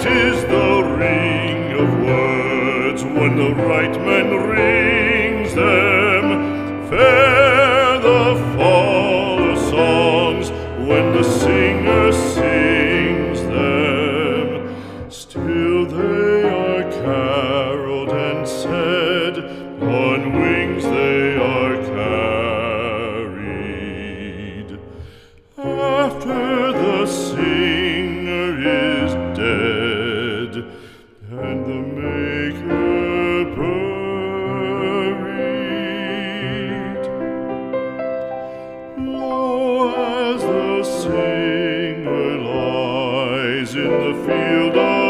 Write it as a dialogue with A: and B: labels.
A: Sweet is the ring of words when the right man rings them. Fair the fall of songs when the singer sings them. Still they are caroled and said, on wings they are carried. After the singer is dead and the maker buried, lo, as the singer lies in the field of